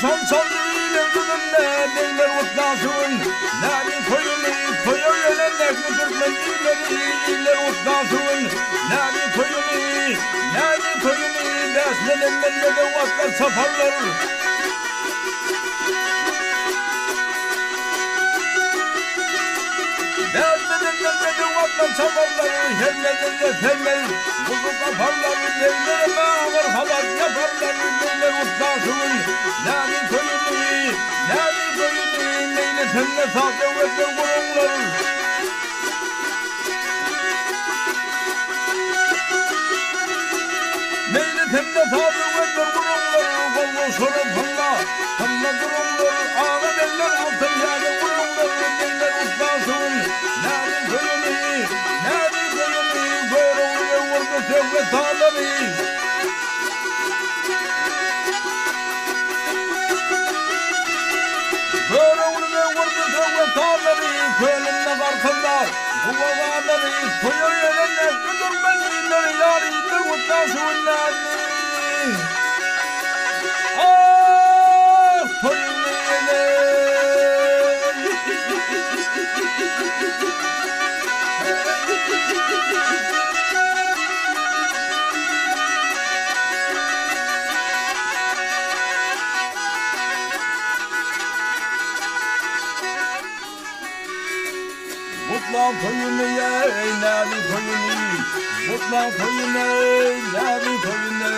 son saldırıyla zulümle beyler utlasın. Nâli koyunu koyu yönelmek mi Türkmen iyiler utlasın. Nâli koyunu beslenenden de vatlar safarlar. Beslenenden de vatlar safarlar. Yerlerinde fermer kuzu kafarlar. Beylere bağır halat yaparlar. Beyler utlasın. Nâli koyunu neyle senle sahte vetler kurumlar. Temde tabi vetler kurumlar, kollu sorun palla durumlar, ağır eller altın yâle kurumlar, eller ustasın, nâli köyünü, böğrünü ve vurdu sevlet ağları. Böğrünü ve vurdu sevlet ağları, köyünün arkında, bu ağları, koyu yerine, kıdırmen iyiler, yâri iyiler, ustasın, nâli. Mutlan koyunu ey nâli koyunu, mutlan koyunu ey nâli koyunu.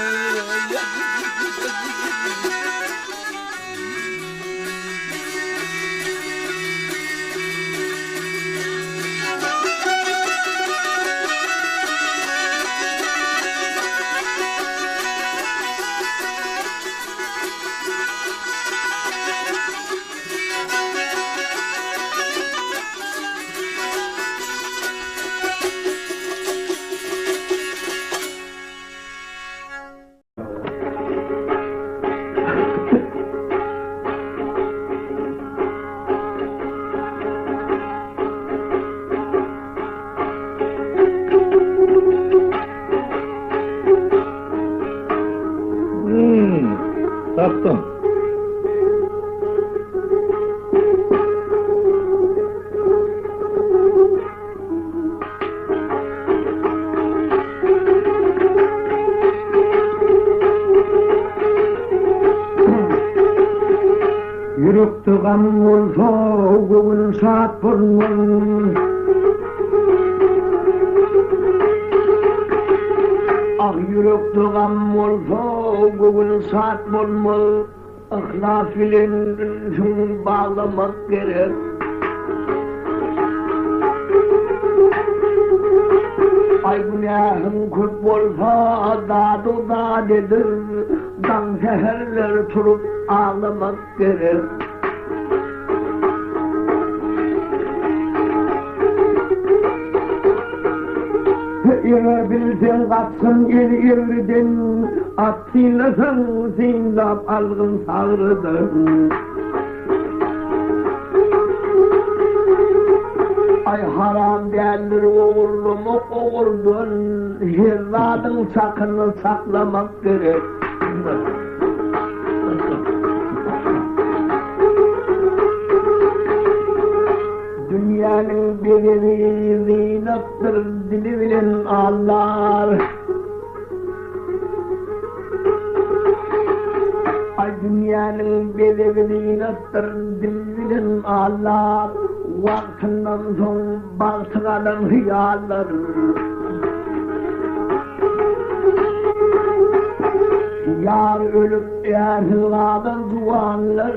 Taktım. Yürüktü gamul soğuğun saat burnun. Ah yürüktü gamul soğuğun saat burnun. Nafilin bağlamak gerek. Ay günahın kurt bolsa dağdı dağdedir. Dan seherler turup ağlamak gerek. Yine bilsen katsın yerden, atıylasın sinlap algın sağrıdın. Ay haram değerlir oğurlumu oğurdun, evladın sakını saklamak gerek. Dünyanın bedeni zinettir, dili bilen ağlar. Ay dünyanın bedeni zinettir, dili bilen ağlar. Vaktinden son baltıgadan hıyarlar. Yar ölüp erhiladan duanlar,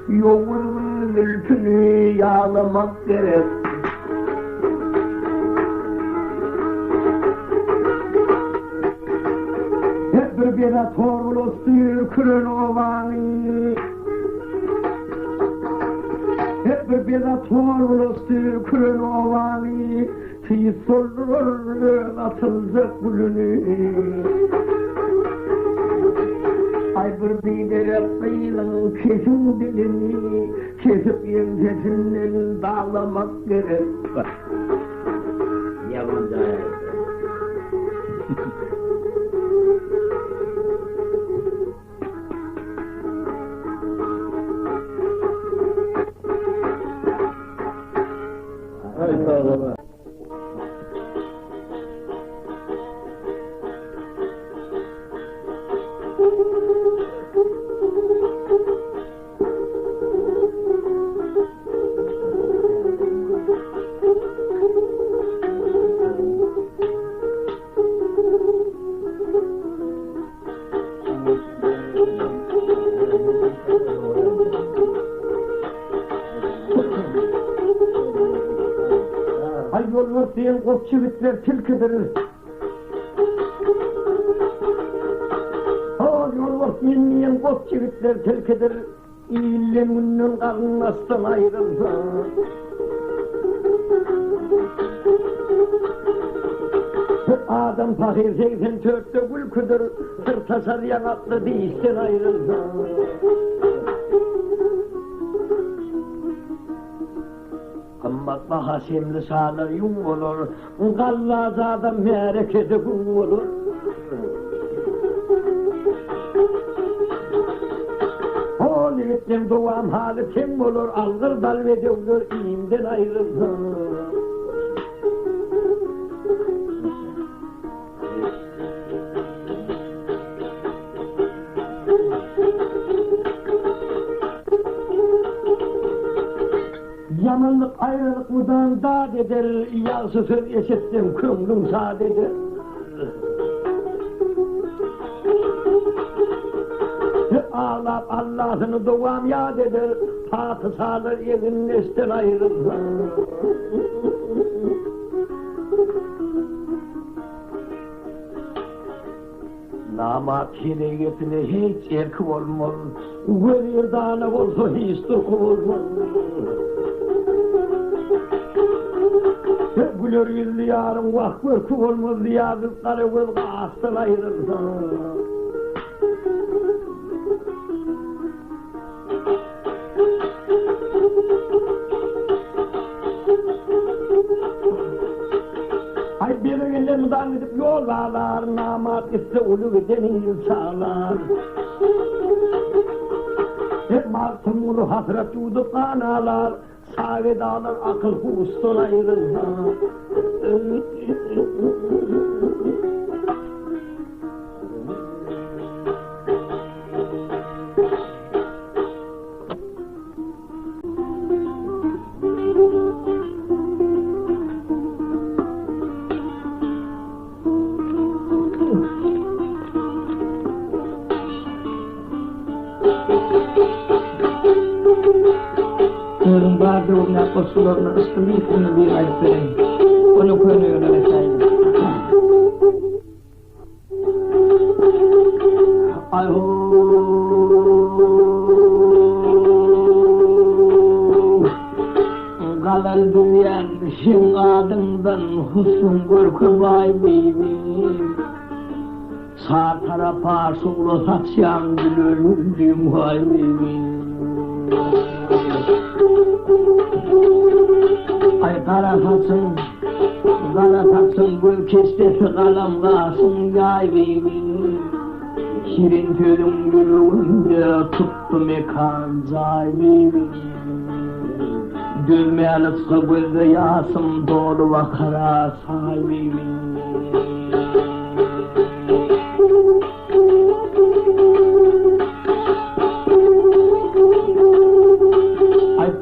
yoğurun zülfünü yağlamak gerek. Hep bir bire torlu sürkürün ovanı, hep bir bire torlu sürkürün ovanı, ki sorur atılacak gülünü. Ay bir bidere kıyılın kesin dilini, kesip yemsesinden dağlamak gerek. Yabancı hayatı. yolbos diyen kop çivitler tilkidir. Yolbos diyen kop çivitler tilkidir. İyillen ünnün karnastan ayrılsa. Adam fakir 84'te gülküdür. Sırta sarıyan atlı değişten ayrılsa. Kımmatla hasimli sağlar yung olur. Gallazada mereketi kum olur. Ol yiğitlim doğam hali kim olur. Algır dalvede olur iyimden ayrılsın. Yamanlık ayrılık mudan dağ eder, yağsı söz eşittim kümlüm sadedir. Ağlap Allah'ını doğam yad eder, patı sağlar evin nesten ayrılır. Namat hileyetine hiç erk olmaz, görür dağına olsa hiç durku olmaz. Gülür yüzlü yarın vak vırkı olmaz, yazıkları vırkı asıl ayrılsa. Ay birine mudan gidip yol ağlar, namat ise ulu denil sağlar. Hep martın mulu hasret yudu kanalar, sâve dağlar akıl huston ayrılsa. Orang baru nak pesulur nak istri pun lebih air. Orang pun yang ada saya. Ayo, galan dunia sing adından husn görkebay bibi. Sağ tarafa sulu saçyan gülüm vay bibi. Ay kara taksın gül kestesi kalamgasın yay bibi. Şirin tülüm gülünde tuttu mekan zay bibi. Dülmeyen ıskı gözde yasım doğru vakara say bibi.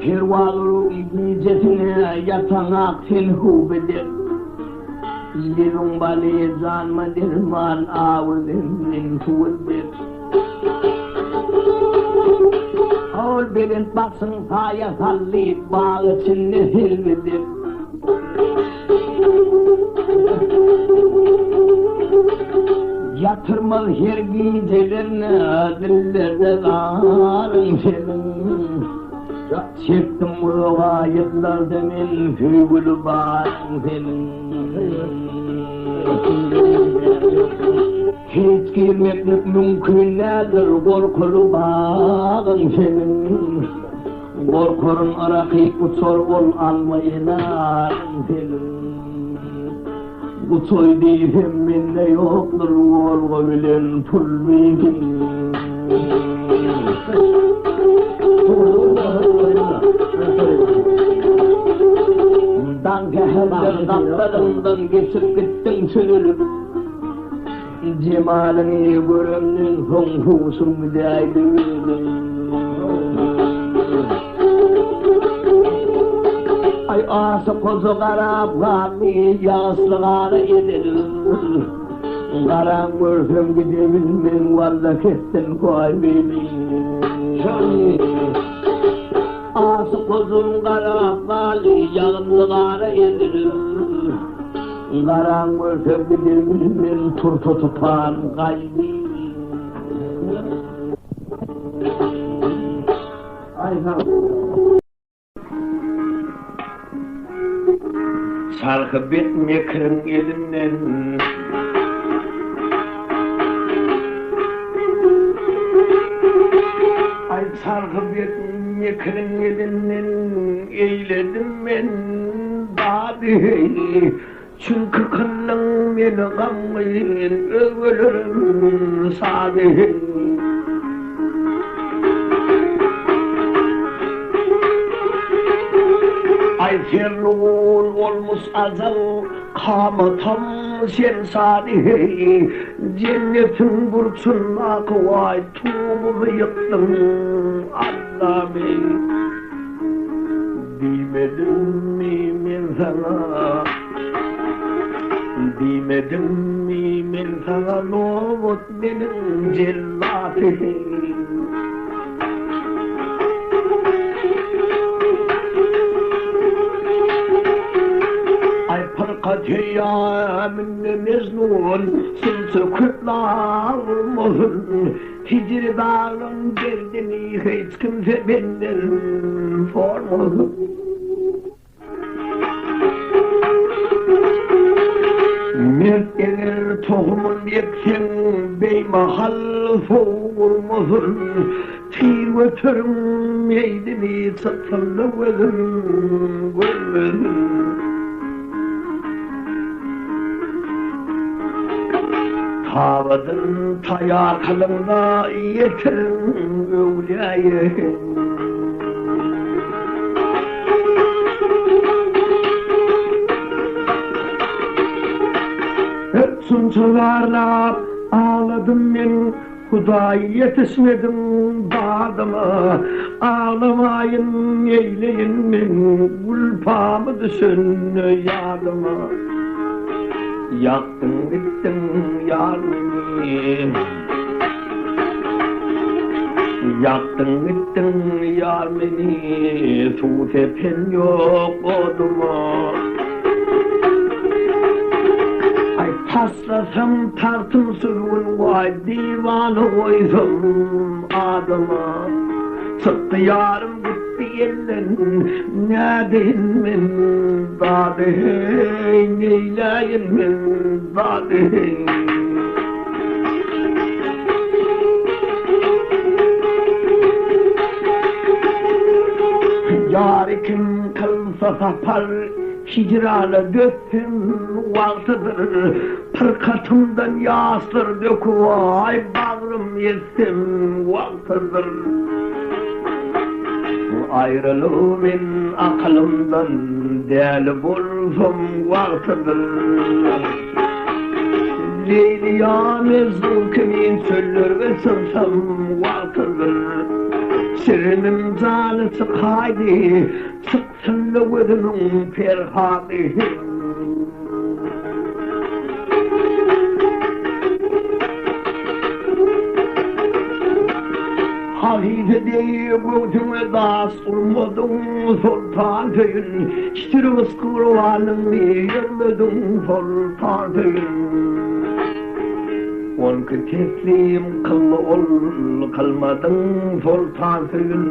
Pervaluru ibnicetine yatan aksin hubedir. Lirung bali zanma dirman avulin tuğulbir. Ağul birin baksın paya salli bağı çinli hilbidir. Yatırmalı her giycelerine dillerde ağrın senin. Çektim rivayetler demin hügülü bağın senin. Hiç girmek mümkün nedir korkulu bağın senin. Korkurun arakip uçor ol almayınarın senin. Uçoy değilim minne yoktur olgu bilen pul bilgin. Dan gehelden kaplarından geçip gittin sürülüp. Cemalini görümdün honhusum değdildin. Ay ası kozu karab gami yağıslığara edilir. Karan görsem gidebilmem valla kestin koy beni. Ası kozum karab gali yağıslığara edilir. Karan görse bilirmin turtu tutan kalbi. Sarkı bitme kırın elinden. Ay sarkı bitme kırın elinden. Eyledim ben badi. Çünkü kılın beni gammayın. Ölürüm sadi. Ay ferluğun olmuş azal, kamatam sen sadi. Cennetin burçuna kuvay, tuğumu yıktın Allah'ım. Demedim mi ben sana, demedim mi ben sana, Novut benim cellatim. Parkatya minne mecnun, sımsıkırtlar olmasın. Hicri dağın derdini hiç kimse benden sormasın. Mert eğer tohumun yeksen beymahal soğurmasın. Tîr götürüm meydini satırlı gözüm görmesin. Havadın tayar kalında yetirin öwleye. Hep sunçularla ağladım ben, Huday yetişmedim bağdıma. Ağlamayın eyleyin ben, gülpamı düşün yardıma. Yaktın bittin yar beni, yaktın bittin yar beni, su tepen yok oduma. Ay taslasam tartım suyun, vay divanı koydum adıma. Sıktı yarım gitti elden, ne deyin ben dadeyn, neyleyin ben dadeyn. Yâri kim kılsa sapar, hicrana döktüm vaktıdır. Pırkatımdan yağsır döküvay, bağrım yettim vaktıdır. Ayrılığımın aklımdan değerli bulsam vaktıdır. Leyliya mezlukimin söylür ve sınsam vaktıdır. Sirinim zalı sıkhaydi, sıksın gözünün ferhadi. Hafize diye gözüme das olmadım sultan köyün. Şirvız kurvanın yerledim sultan köyün. Onki teslim kılma ol kalmadın sultan köyün.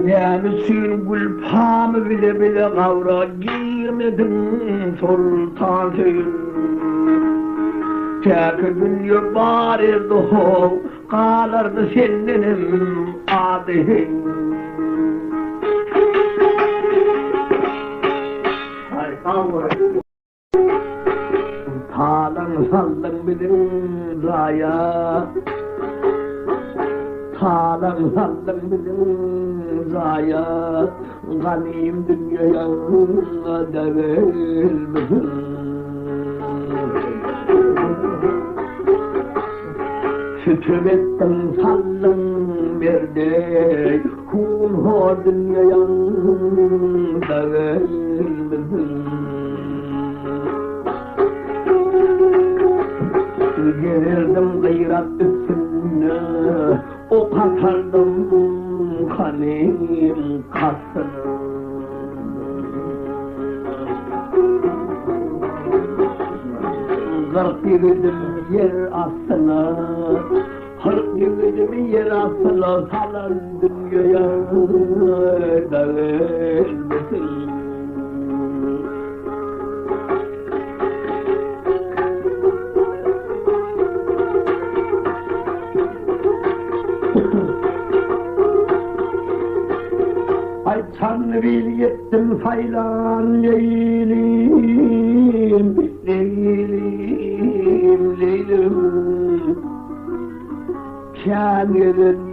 Yani suyun gülpamı bile bile kavra girmedim sultan köyün. Çakı dünya barirdi hov, kalardı sendenim adıhın. Talan saldın bilin raya, talan saldın bilin raya, ganim dünyaya devil misin? Sütüm ettin sallın verdi, hun ho dünyayan devrilmesin. Gelirdim gayrat üstüne, ok atardım hanim kasını. Kırk yürüdüm yer altına, kırk yürüdüm yer altına, salan dünyaya dağılmasın. Ay Tanrı'yı yettim faylan leylim, leylim, leylim. Kânirin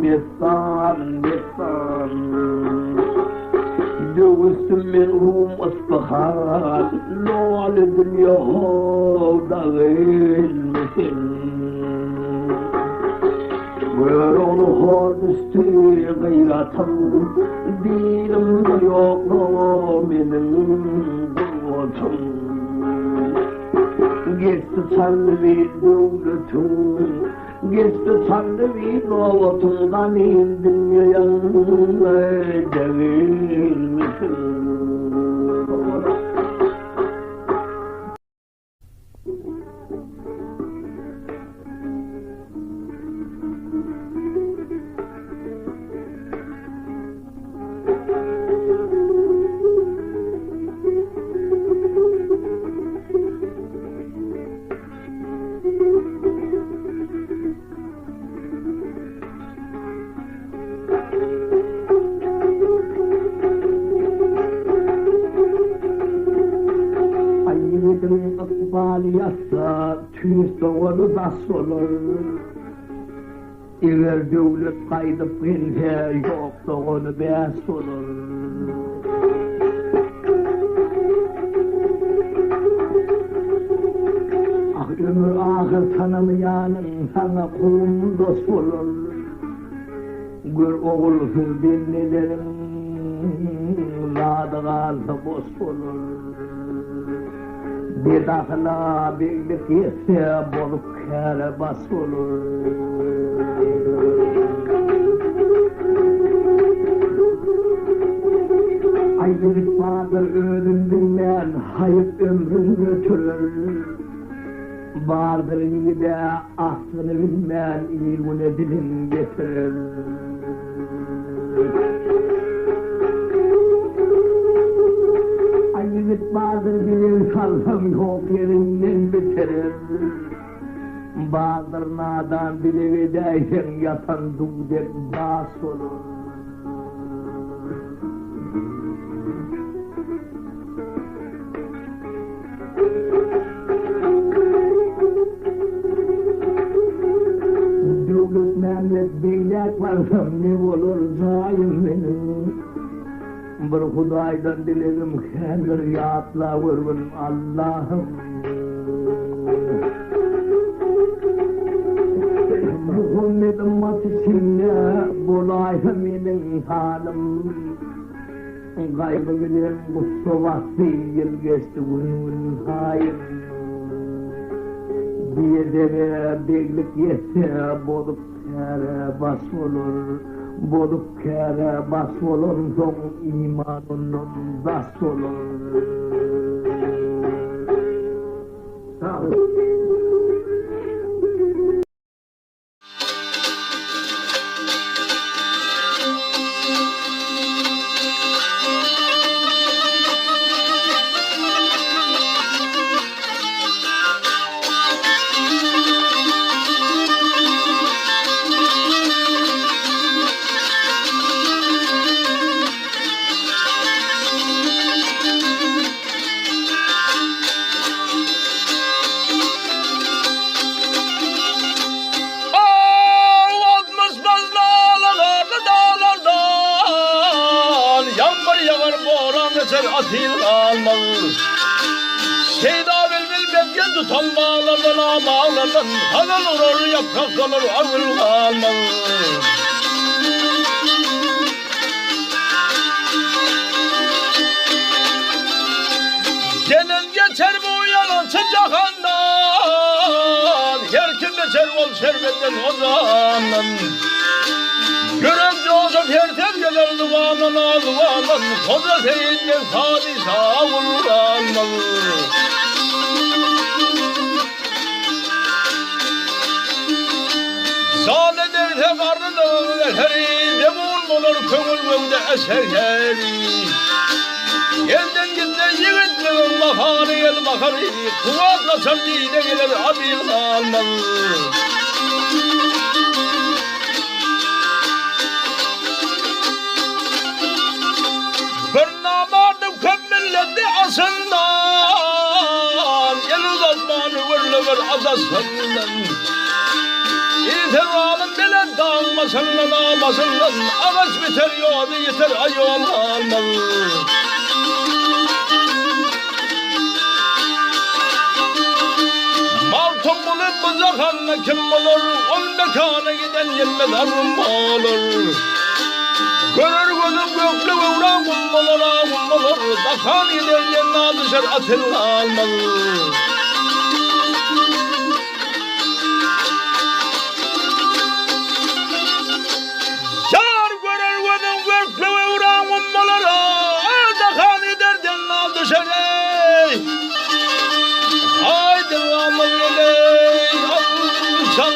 mesan, mesan. Dövüsüm merhum asbahan, lol dünya dağılmasın. Ver onu hordüstü gayratım, dilimde yok benim kuvvetim. Geçti sandı bir devletim, geçti sandı bir kuvvetimden dünyaya devirmişim. Yiğidin ıkbal yatsa, tüyüs doğru bas olur. Eğer devlet kaydıp gelse, yok doğru bes olur. Ah ömür ahır tanımayanın sana kulum dost olur. Gör oğulsuz bellelerin, ladıgarda boş olur. Bir dahla birlik yetse bolup kere bas olur. Ayrılık vardır ölüm bilmeyen hayıp ömrün götürür. Vardır iyide aslını bilmeyen ilmine dilin getirir. Ayrılık vardır bilir kalsam yok yerinden bitirir. Vardır nadan biliverdeyken yatan dudek bas olur. Devlet memlet beyler varsam ne olur zalim benim. Bir Hudaydan dilerim kendir yatla vurgun Allah'ım. Muhammed ümmetine bulayım benim halim. Gaybı bilir Mustafa değil geçti günün hayır. Bir deve birlik yetse bolup kere bas olur. Bolup kere bas olur, son imanının bas olur. Sağ ol. Atil almaz. Şeyda bilbil bezgen tutan bağlardan ağlardan Hagal olur yaprak olur ağır almaz. Gelen geçer bu yalancı cahandan. Her kim geçer ol şerbetten o zaman. Gören Joseph herkes gelir duvarlan duvarlan koca seyitler sadisa vururlanmalı. seheri demon olur köngül gömde eseri. Elden gitti yigitlerin baharı el bakarı, kuvvetla sevdiğine gelir adil almalı. Bir namadı kemmilletti asından, el uzatmanı verilir azasından. İtibarın bile dağılmasından ağmasından, ağaç biter yolu yeter ayol almalı. Martım bulup buzakanla kim olur, on mekana giden yenmez arım olur. Görür gözüm göklü uğran kummalar, dakan gider cennet düşer atıl almalı. Yar görür gözüm göklü uğran kummalar, dakan gider cennet düşer haydi aman ey alçan.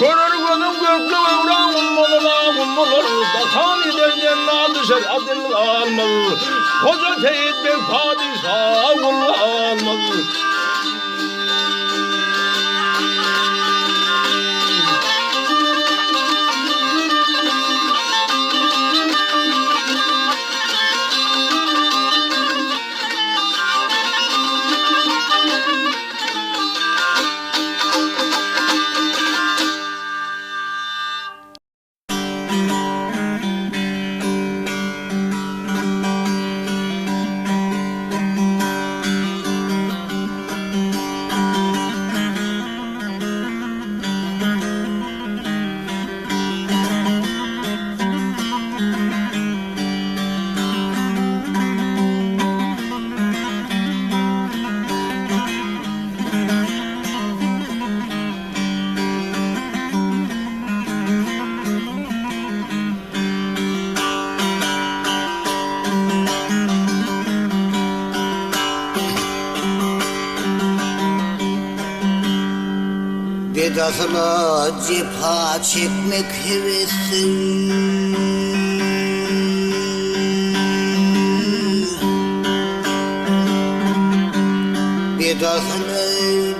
Görür gözüm göklü uğran kummalar, dakan gider cennet düşer adil almalı. Koca teyit bir padişah kullanmalı. Bedasına cepha çekmek hevesi, bedasına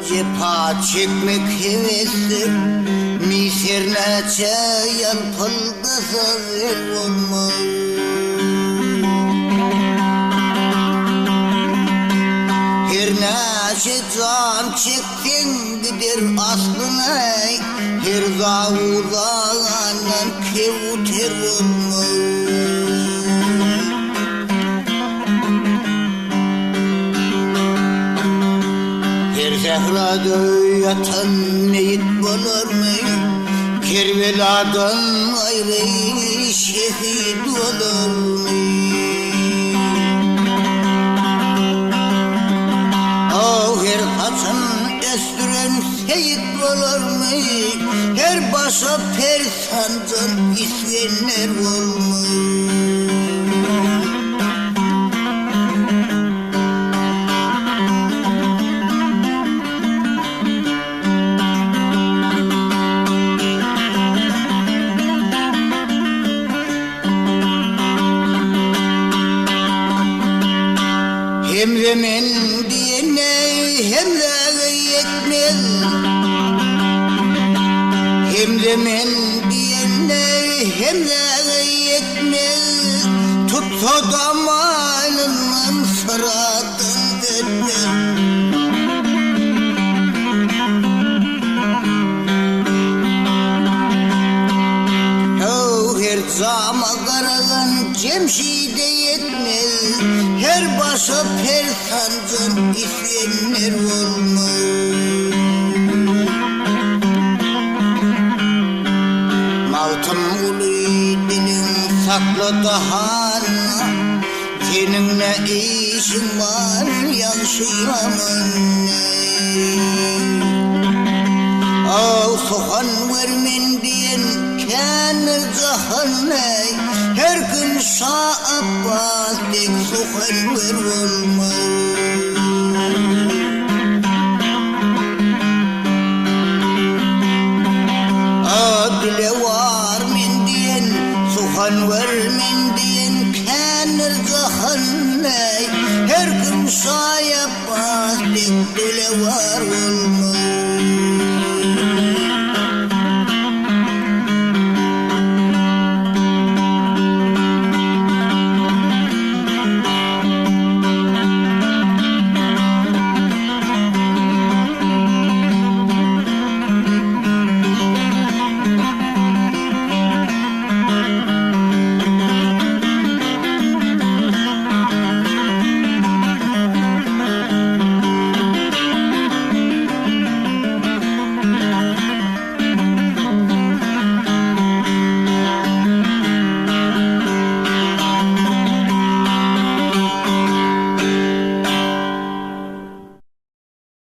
cepha çekmek hevesi, miserine çayan pılgısa ver olmaz. Her neşe can çektin gider aslına, her zavuzağından kevter olmaz. Her zehrada yatan meyit bulur mu? Kerbeladan ayrı şehit olur mu? Her kaçan estüren seyit olur mu? Her başa persancan isvenler olmuş. Hem zemen diyene hem de yetmez, hem zemen diyene hem de yetmez. Tutsa da malından sıratın etmez. Her zama karalan cemşide yetmez, her başa persancın isyenler olmaz. Mavtım ulu dilin saklı dahana, senin ne işin var yaşayamın ne? Soğan vermen diyen kenir cahanney her gün şaabbat dek suhan ver olmaz. Adile var min diyen suhan ver min diyen kenir cahanney her gün şaabbat dek dile var olmaz.